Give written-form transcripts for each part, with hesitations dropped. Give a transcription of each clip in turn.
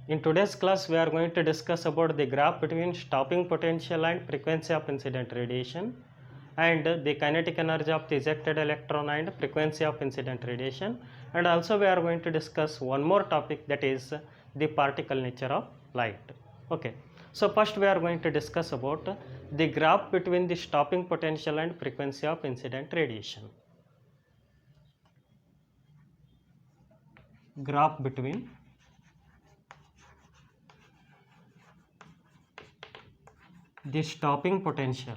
In today's class, we are going to discuss about the graph between stopping potential and frequency of incident radiation, and the kinetic energy of the ejected electron and frequency of incident radiation. And also we are going to discuss one more topic, that is the particle nature of light. Okay. So first we are going to discuss about the graph between the stopping potential and frequency of incident radiation. Graph between the stopping potential.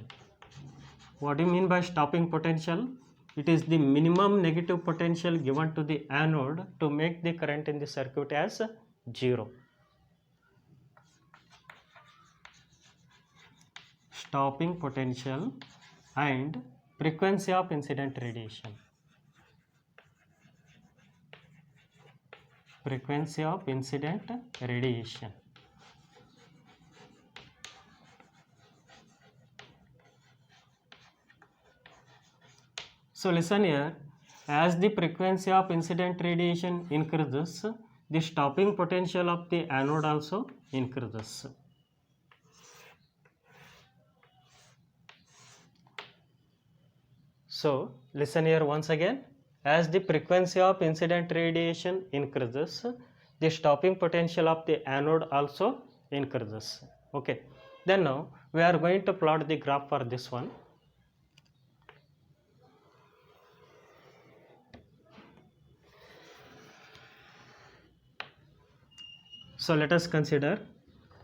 What do you mean by stopping potential? It is the minimum negative potential given to the anode to make the current in the circuit as 0. Stopping potential and frequency of incident radiation. Frequency of incident radiation. So listen here, as the frequency of incident radiation increases, the stopping potential of the anode also increases. So listen here once again, as the frequency of incident radiation increases, the stopping potential of the anode also increases. Okay, then now we are going to plot the graph for this one. So let us consider,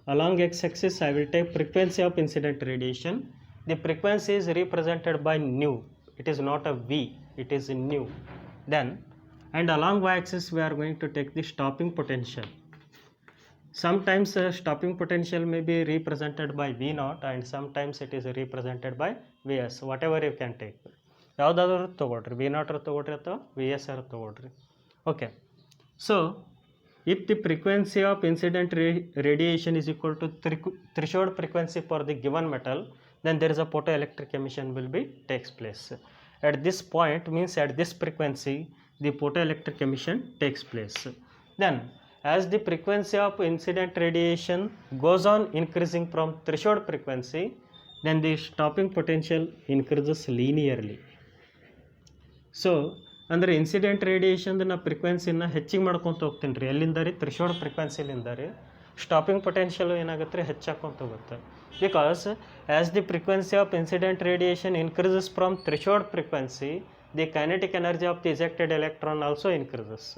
along x-axis I will take frequency of incident radiation. The frequency is represented by nu. It is not a v, it is nu. Then, and along y-axis we are going to take the stopping potential. Sometimes stopping potential may be represented by v naught and sometimes it is represented by vs, whatever you can take. ಯಾವುದಾದ್ರೂ ತಗೊಳ್ರಿ, v naught ತಗೊಳ್ರಿ ಅಥವಾ vs ತಗೊಳ್ರಿ. Okay. So if the frequency of incident radiation is equal to threshold frequency for the given metal, then there is a photoelectric emission will be takes place. At this point, means at this frequency, the photoelectric emission takes place. Then as the frequency of incident radiation goes on increasing from threshold frequency, then the stopping potential increases linearly. So ಅಂದರೆ incident ರೇಡಿಯೇಷನ್ದು ನಾ ಫ್ರೀಕ್ವೆನ್ಸಿನ ಹೆಚ್ಚಿಗೆ ಮಾಡ್ಕೊತ ಹೋಗ್ತೀನಿ ರೀ. ಎಲ್ಲಿಂದ ರೀ? Threshold ಫ್ರೀಕ್ವೆನ್ಸಿಲಿಂದ ರೀ. Stopping potential ಏನಾಗುತ್ತೆ ರೀ? ಹೆಚ್ಚಾಕೊಂತ ಹೋಗುತ್ತೆ. Because as the frequency of incident radiation increases from threshold frequency, the kinetic energy of the ejected electron also increases.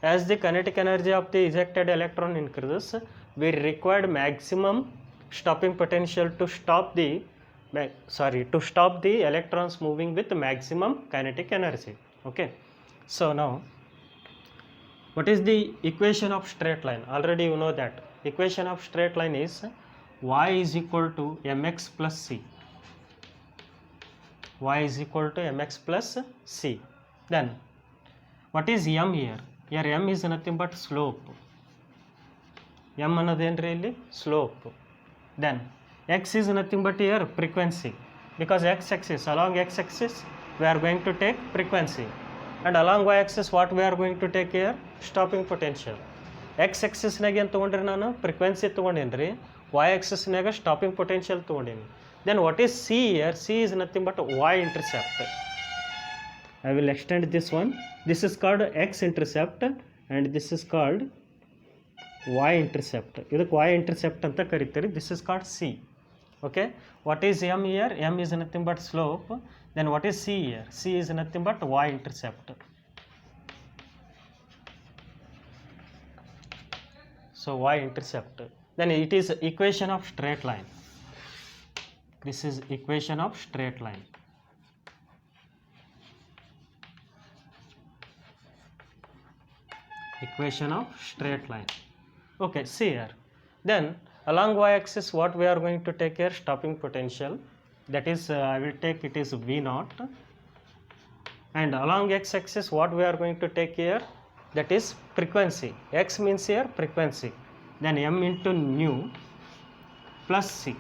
As the kinetic energy of the ejected electron increases, we required maximum stopping potential to stop the electrons moving with maximum kinetic energy. Okay, so now what is the equation of straight line? Already you know that equation of straight line is y is equal to mx plus c. Y is equal to mx plus c. Then what is m here? Here m is nothing but slope. M ಅನ್ನೋದೇನ್ರಿ ಇಲ್ಲಿ slope. Then x is nothing but here frequency, because x-axis, along x-axis we are going to take frequency, and along y-axis what we are going to take here? Stopping potential. x-axis ನಾಗ ಏನು ತೊಗೊಂಡ್ರಿ? ನಾನು frequency ತೊಗೊಂಡೇನಿ ರೀ. y-axis-ನಾಗ stopping potential ತೊಗೊಂಡೇನಿ. Then what is c here? C is nothing but y-intercept. I will extend this one. This is called x-intercept and this is called y-intercept. ಇದಕ್ಕೆ y-intercept ಅಂತ ಕರಿತೀರಿ. This is called c. Okay, what is m here? M is nothing but slope. Then what is c here? C is nothing but y-intercept. So y-intercept. Then it is equation of straight line. This is equation of straight line. Equation of straight line. Okay, see here. Then along y-axis what we are going to take here? Stopping potential. That is I will take it is v naught. And along x-axis what we are going to take here? That is frequency. X means here frequency. Then m into nu plus c.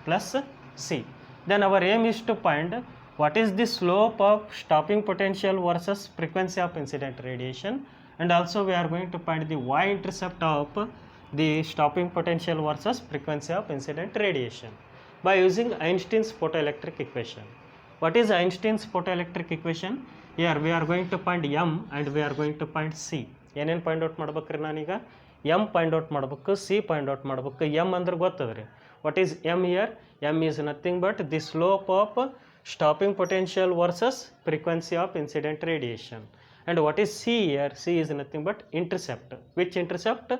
Plus c. Then our aim is to find what is the slope of stopping potential versus frequency of incident radiation, and also we are going to find the y-intercept of the stopping potential versus frequency of incident radiation by using Einstein's photoelectric equation. What is Einstein's photoelectric equation? Here we are going to find M and we are going to find C. ಏನೇನು find out ಮಾಡ್ಬೇಕ್ರಿ ನಾನೀಗ m find out ಮಾಡ್ಬೇಕು, c find out ಮಾಡ್ಬೇಕು. M ಅಂದ್ರೆ ಗೊತ್ತದ್ರಿ. What is m here? M is nothing but the slope of stopping potential versus frequency of incident radiation. And what is C here? C is nothing but intercept. Which intercept?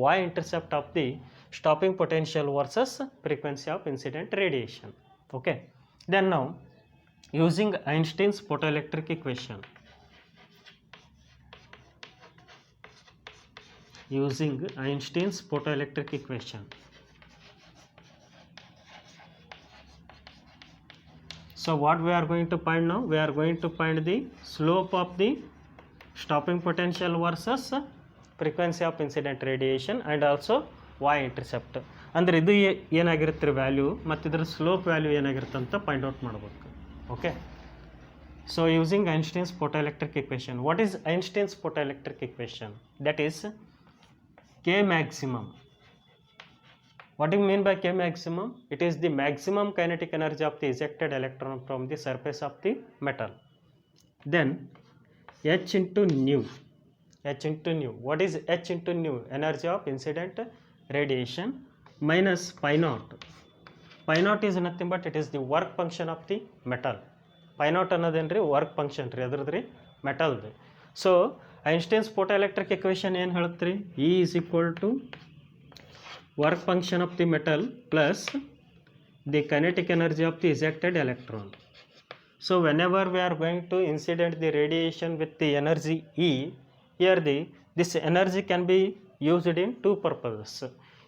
Y-intercept of the stopping potential versus frequency of incident radiation. Okay. Then now, using Einstein's photoelectric equation. Using Einstein's photoelectric equation. So what we are going to find now? We are going to find the slope of the stopping potential versus frequency of incident radiation and also y-intercept. ಅಂದರೆ ಇದು ಏನಾಗಿರುತ್ತೆ value ಮತ್ತು ಇದರ slope value ಏನಾಗಿರುತ್ತೆ ಅಂತ find out ಮಾಡಬೇಕು. Okay. So using Einstein's photoelectric equation. What is Einstein's photoelectric equation? That is K maximum. What do you mean by K maximum? It is the maximum kinetic energy of the ejected electron from the surface of the metal. Then H into nu. H into nu. What is H into nu? Energy of incident radiation minus pi naught. Pi naught is nothing but it is the work function of the metal. Pi naught ಅನ್ನೋದೇನ್ರಿ work function ರೀ ಅದ್ರದ್ರಿ ಮೆಟಲ್ದು. So Einstein's photoelectric equation ಏನು ಹೇಳುತ್ತೆ? E is equal to work function of the metal plus the kinetic energy of the ejected electron. So whenever we are going to incident the radiation with the energy E, here this energy can be used in two purposes.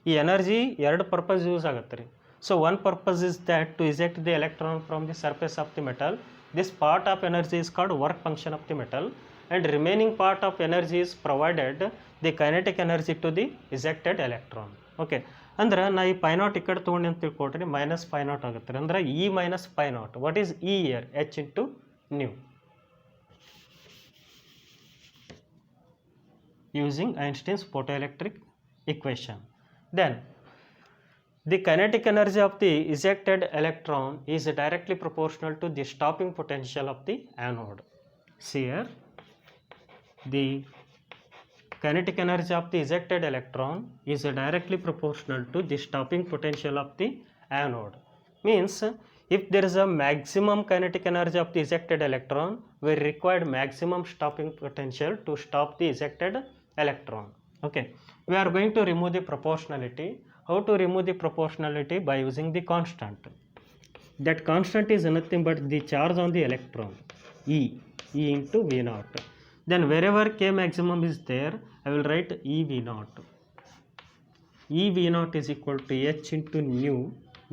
ಈ energy ಎರಡು purpose use ಆಗುತ್ತೆ ರೀ. So one purpose is that to eject the electron from the surface of the metal. This part of energy is called work function of the metal and remaining part of energy is provided the kinetic energy to the ejected electron. Okay. ಅಂದ್ರೆ ನಾ ಈ pi not ಈ ಕಡೆ ತೊಗೊಂಡು ಅಂತ ತಿಳ್ಕೊಟ್ರಿ minus phi naught ಆಗುತ್ತೆ ಅಂದ್ರೆ E minus phi naught. What is E here? H into nu. Using Einstein's photoelectric equation. Then the kinetic energy of the ejected electron is directly proportional to the stopping potential of the anode. See here, the kinetic energy of the ejected electron is directly proportional to the stopping potential of the anode. Means if there is a maximum kinetic energy of the ejected electron, we require maximum stopping potential to stop the ejected electron. Okay. We are going to remove the proportionality. How to remove the proportionality? By using the constant. That constant is nothing but the charge on the electron, E into V naught. Then wherever K maximum is there, I will write EV naught. EV naught is equal to H into nu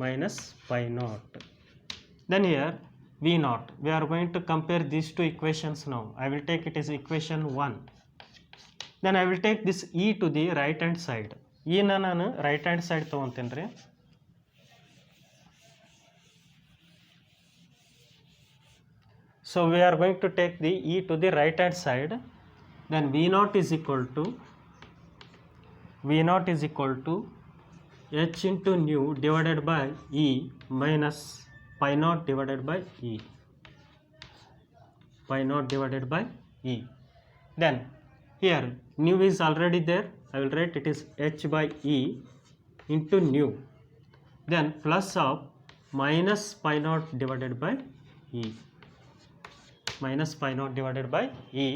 minus pi naught. Then here V naught. We are going to compare these two equations now. I will take it as equation 1. Then I will take this E to the right hand side. E na ನಾನು right hand side ತೊಗೊಂತೀನಿ ರೀ. So we are going to take the E to the right hand side. Then V naught is equal to H into nu divided by E minus pi naught divided by E. Pi naught divided by E. Then here nu is already there. I will write it is H by E into nu. Then plus of minus pi naught divided by E. Minus pi naught divided by E.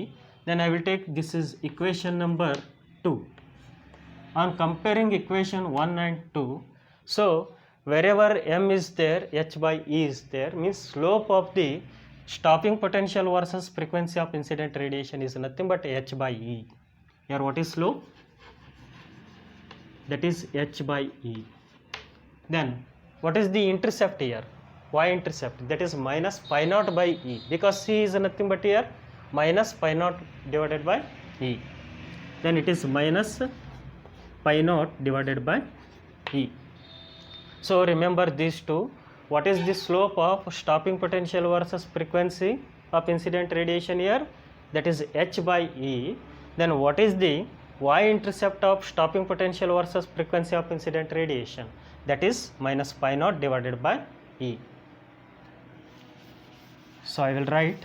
Then I will take this is equation number 2. On comparing equation 1 and 2, so wherever M is there, H by E is there, means slope of the stopping potential versus frequency of incident radiation is nothing but H by E. Here what is slope? That is H by E. Then what is the intercept here? Y-intercept, that is minus pi naught by E, because C is nothing but here minus pi naught divided by E. Then it is minus pi naught divided by E. So remember these two. What is the slope of stopping potential versus frequency of incident radiation here? That is H by E. Then what is the y-intercept of stopping potential versus frequency of incident radiation? That is minus pi naught divided by E. So I will write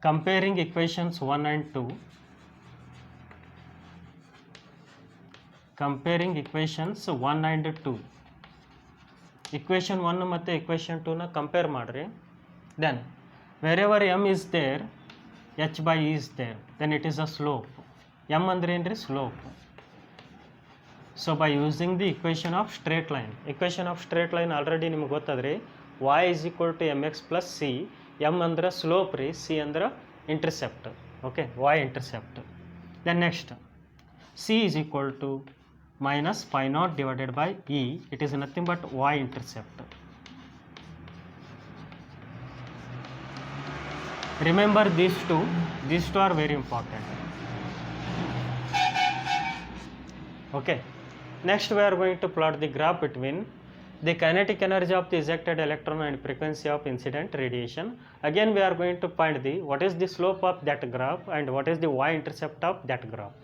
comparing equations 1 and 2. Comparing equations 1 and 2. Equation 1 ಮತ್ತು equation 2 ನ compare ಮಾಡ್ರಿ. Then wherever m is there, h by e is there, then it is a slope. m ಅಂದ್ರೆ ಏನ್ರಿ slope. So by using the equation of straight line, equation of straight line already ನಿಮಗೆ ಗೊತ್ತದ್ರಿ, y is equal to mx plus c, m ಅಂದ್ರೆ slope ರೀ, c ಅಂದ್ರೆ intercept. Okay, y intercept. Then next c is equal to minus pi naught divided by e, it is nothing but y intercept. Remember these two are very important. Okay, next we are going to plot the graph between the kinetic energy of the ejected electron and frequency of incident radiation. Again we are going to find the what is the slope of that graph and what is the y intercept of that graph.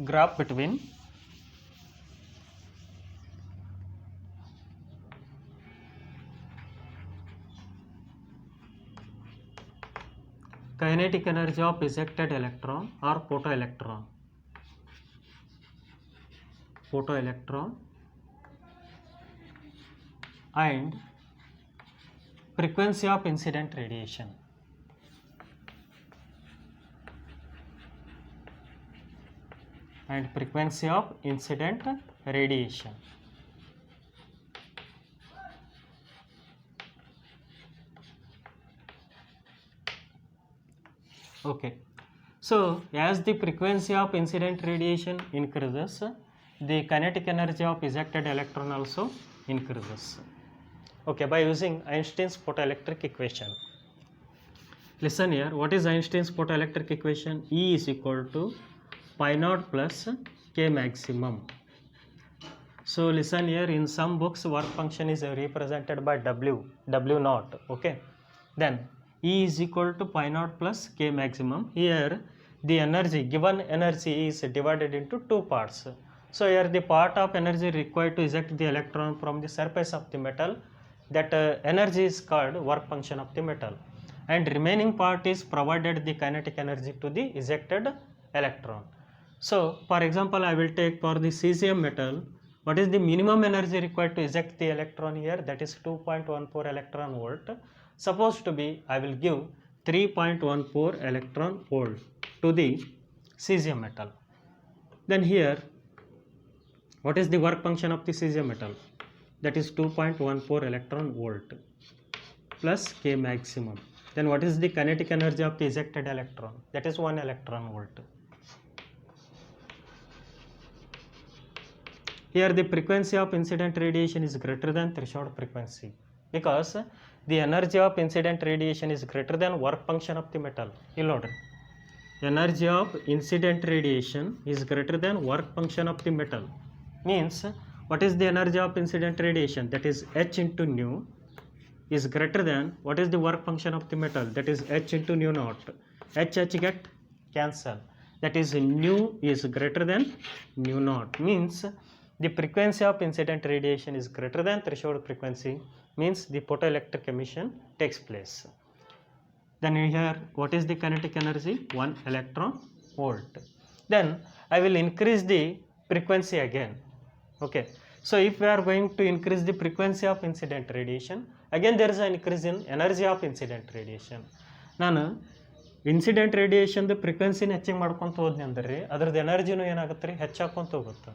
Graph between kinetic energy of ejected electron or photoelectron and frequency of incident radiation. And frequency of incident radiation. Okay, so as the frequency of incident radiation increases, the kinetic energy of ejected electron also increases. Okay, by using Einstein's photoelectric equation. Listen here, what is Einstein's photoelectric equation? E is equal to pi naught plus k maximum. So listen here, in some books work function is represented by w naught. Okay, then E is equal to pi naught plus k maximum. Here the energy, given energy is divided into two parts. So here the part of energy required to eject the electron from the surface of the metal, that energy is called work function of the metal, and remaining part is provided the kinetic energy to the ejected electron. So for example I will take for the cesium metal, what is the minimum energy required to eject the electron here? That is 2.14 electron volt. Supposed to be I will give 3.14 electron volt to the cesium metal. Then here what is the work function of the cesium metal? That is 2.14 electron volt plus k maximum. Then what is the kinetic energy of the ejected electron? That is 1 electron volt. Here the frequency of incident radiation is greater than threshold frequency, because the energy of incident radiation is greater than work function of the metal. Here note, energy of incident radiation is greater than work function of the metal. Means what is the energy of incident radiation? That is h into nu is greater than what is the work function of the metal? That is h into nu naught. H get cancel. That is nu is greater than nu naught. Means the frequency of incident radiation is greater than threshold frequency, means the photoelectric emission takes place. Then here what is the kinetic energy? 1 electron volt. Then I will increase the frequency again. Okay, so if we are going to increase the frequency of incident radiation, again there is an increase in energy of incident radiation. ನಾನು incident ರೇಡಿಯೇಷನ್ದು ಫ್ರೀಕ್ವೆನ್ಸಿನ ಹೆಚ್ಚಿಗೆ ಮಾಡ್ಕೊತ ಹೋದ್ನಿ ಅಂದ್ರೆ ರೀ ಅದ್ರದ್ದು ಎನರ್ಜಿನೂ ಏನಾಗುತ್ತೆ ರೀ ಹೆಚ್ಚಾಕೊಂತ ಹೋಗುತ್ತೆ.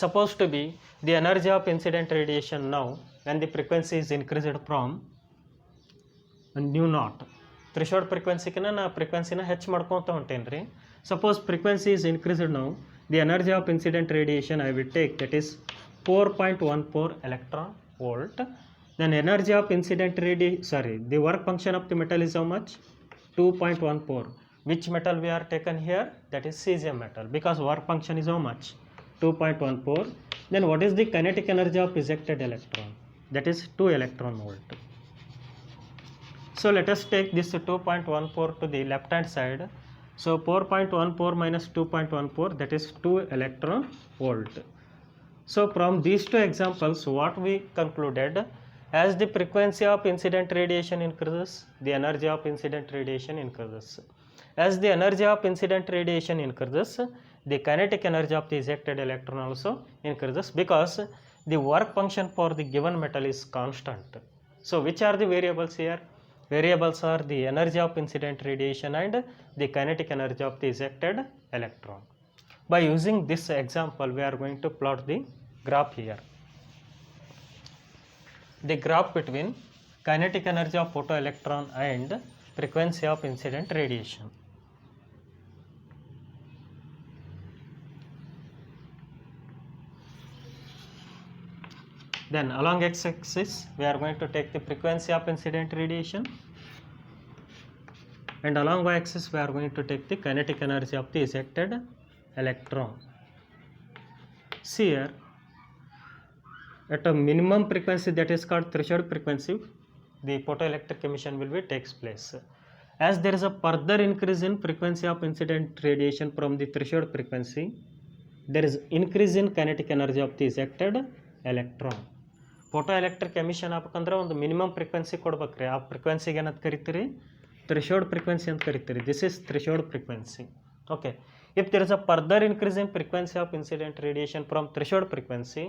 Supposed to be the energy of incident radiation now when the frequency is increased from nu naught. Threshold frequency ಕಿನ ನಾ ಫ್ರೀಕ್ವೆನ್ಸಿನ ಹೆಚ್ಚು ಮಾಡ್ಕೊತ ಹೊಂಟೇನಿ ರೀ. Suppose frequency is increased now, the energy of incident radiation I will take, that is 4.14 electron volt. Then energy of incident the work function of the metal is how much? 2.14. which metal we are taken here? That is cesium metal, because work function is how much? 2.14. Then what is the kinetic energy of ejected electron? That is 2 electron volt. So let us take this 2.14 to the left hand side. So 4.14 minus 2.14, that is 2 electron volt. So from these two examples, what we concluded, as the frequency of incident radiation increases, the energy of incident radiation increases. As the energy of incident radiation increases, the kinetic energy of the ejected electron also increases, because the work function for the given metal is constant. So which are the variables here? Variables are the energy of incident radiation and the kinetic energy of the ejected electron. By using this example, we are going to plot the graph here. The graph between kinetic energy of photoelectron and frequency of incident radiation. Then along x-axis, we are going to take the frequency of incident radiation, and along y-axis, we are going to take the kinetic energy of the ejected electron. See here, at a minimum frequency, that is called threshold frequency, the photoelectric emission will be takes place. As there is a further increase in frequency of incident radiation from the threshold frequency, there is increase in kinetic energy of the ejected electron. photoelectric emission ಆಗಬೇಕಂದ್ರೆ ಒಂದು minimum frequency ಕೊಡ್ಬೇಕ್ರಿ. ಆ ಫ್ರೀಕ್ವೆನ್ಸಿಗೆ ಏನಂತ ಕರಿತೀರಿ? Threshold frequency ಅಂತ ಕರಿತೀರಿ. This is threshold frequency. Okay, if there is a further increase in frequency of incident radiation from threshold frequency,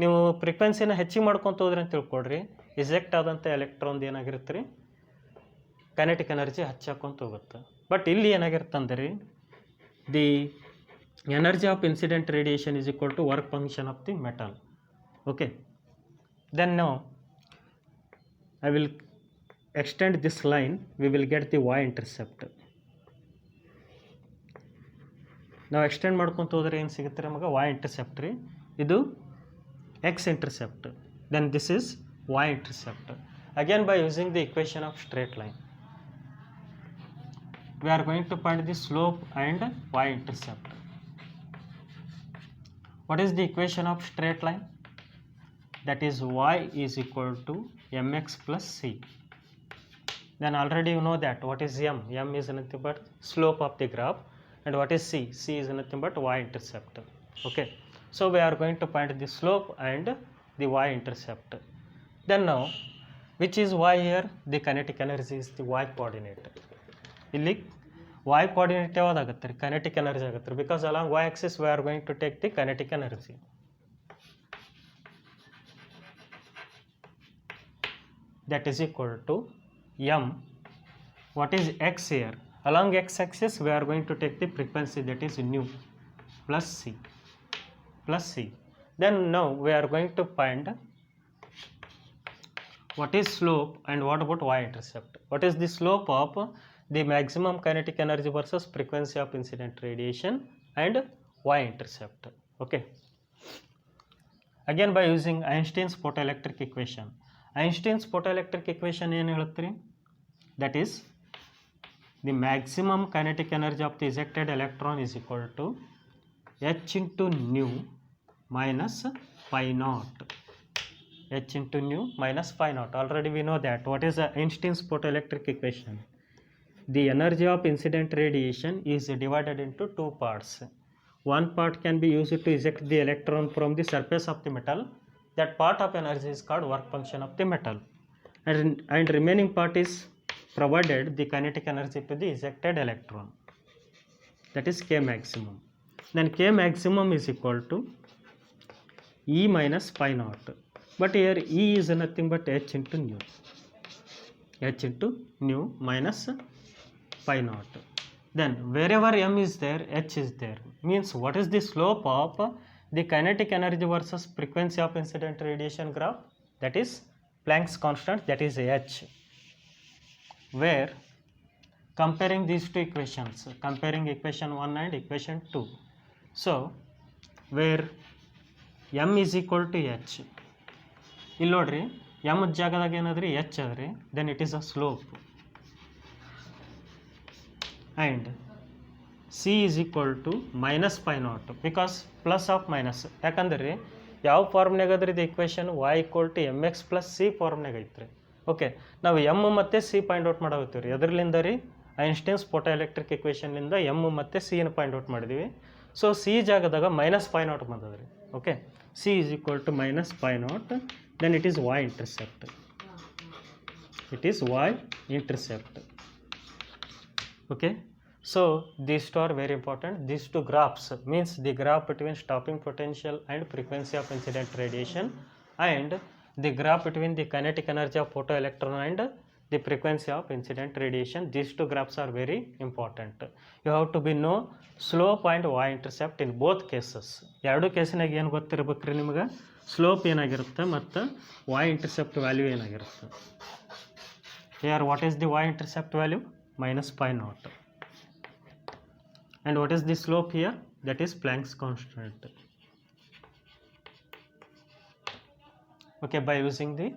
ನೀವು ಫ್ರೀಕ್ವೆನ್ಸಿನ ಹೆಚ್ಚಿಗೆ ಮಾಡ್ಕೊತ ಹೋದ್ರಿ ಅಂತ ತಿಳ್ಕೊಡ್ರಿ, ಇಜೆಕ್ಟ್ ಆದಂಥ ಎಲೆಕ್ಟ್ರಾನ್ದು ಏನಾಗಿರುತ್ತೆ ರೀ, ಕೈನೆಟಿಕ್ ಎನರ್ಜಿ ಹೆಚ್ಚಾಕೊಂತ ಹೋಗುತ್ತೆ. ಬಟ್ ಇಲ್ಲಿ ಏನಾಗಿರುತ್ತೆ ಅಂದರೆ the energy of incident radiation is equal to work function of the metal. Okay, then now I will extend this line, we will get the y-intercept. ನಾವು ಎಕ್ಸ್ಟೆಂಡ್ ಮಾಡ್ಕೊಂತ ಹೋದರೆ ಏನು ಸಿಗುತ್ತೆ ನಮಗೆ? y-intercept ರೀ. ಇದು x-intercept, then this is y-intercept. Again, by using the equation of straight line, we are going to find the slope and y-intercept. What is the equation of straight line? That is y is equal to mx plus c. Then already you know that what is m? M is nothing but slope of the graph, and what is c? C is nothing but y-intercept. Okay, so we are going to find the slope and the y-intercept. Then now, which is y here? The kinetic energy is the y coordinate. ಇಲ್ಲಿ y coordinate ಯಾವ್ದಾಗುತ್ತೆ ರೀ? kinetic energy ಆಗುತ್ತೆ ರೀ, because along y axis we are going to take the kinetic energy. That is equal to m. What is x here? Along x axis we are going to take the frequency, that is nu, plus c. Then now we are going to find what is slope and what about y-intercept. What is the slope of the maximum kinetic energy versus frequency of incident radiation and y-intercept. Okay, again by using Einstein's photoelectric equation. Einstein's photoelectric equation ಏನು ಹೇಳುತ್ತೆ ರೀ? That is the maximum kinetic energy of the ejected electron is equal to h into nu minus phi naught. H into nu minus phi naught. Already we know that. What is the Einstein's photoelectric equation? The energy of incident radiation is divided into two parts. One part can be used to eject the electron from the surface of the metal. That part of energy is called work function of the metal, and remaining part is provided the kinetic energy to the ejected electron, that is K maximum. Then K maximum is equal to E minus phi naught, but here E is nothing but h into nu minus phi naught. Then wherever m is there, h is there, means what is the slope of the kinetic energy versus frequency of incident radiation graph? That is Planck's constant, that is h. Where comparing these two equations, comparing equation 1 and equation 2, so where m is equal to h, ಇಲ್ಲಿ ನೋಡ್ರಿ m ಜಾಗದಾಗ ಏನಾದ್ರಿ h ಅದ್ರಿ, then it is a slope. and c is equal to minus pi naught because plus of minus ಯಾಕಂದ್ರೆ ಯಾವ ಫಾರ್ಮ್ನಾಗ ಅದ್ರಿ ಇದು equation y equal to mx plus c ಫಾರ್ಮ್ನಾಗ ಐತ್ರಿ. Okay, ನಾವು m ಮತ್ತು c ಪಾಯಿಂಟ್ ಔಟ್ ಮಾಡಾಕತ್ತೀವಿ ರೀ. ಎದ್ರಲಿಂದ ರೀ ಐನ್ಸ್ಟೈನ್ಸ್ ಫೋಟೋ ಎಲೆಕ್ಟ್ರಿಕ್ ಇಕ್ವೇಷನ್ನಿಂದ m ಮತ್ತು c ನ ಪಾಯಿಂಟ್ ಔಟ್ ಮಾಡಿದ್ದೀವಿ. ಸೊ c ಜಾಗದಾಗ ಮೈನಸ್ pi naught ಬಂದದ್ರಿ. Okay, c is equal to minus pi naught, then it is y intercept. It is y intercept. Okay, so these two are very important. These two graphs means the graph between stopping potential and frequency of incident radiation, and the graph between the kinetic energy of photoelectron and the frequency of incident radiation. These two graphs are very important. You have to be know slope and y intercept in both cases. ಎರಡು ಕೇಸಿನಾಗ ಏನು ಗೊತ್ತಿರಬೇಕ್ರಿ ನಿಮಗೆ, slope ಏನಾಗಿರುತ್ತೆ ಮತ್ತು y intercept value ಏನಾಗಿರುತ್ತೆ. Here what is the y intercept value? Minus pi naught. And what is the slope here? That is Planck's constant. Okay, by using the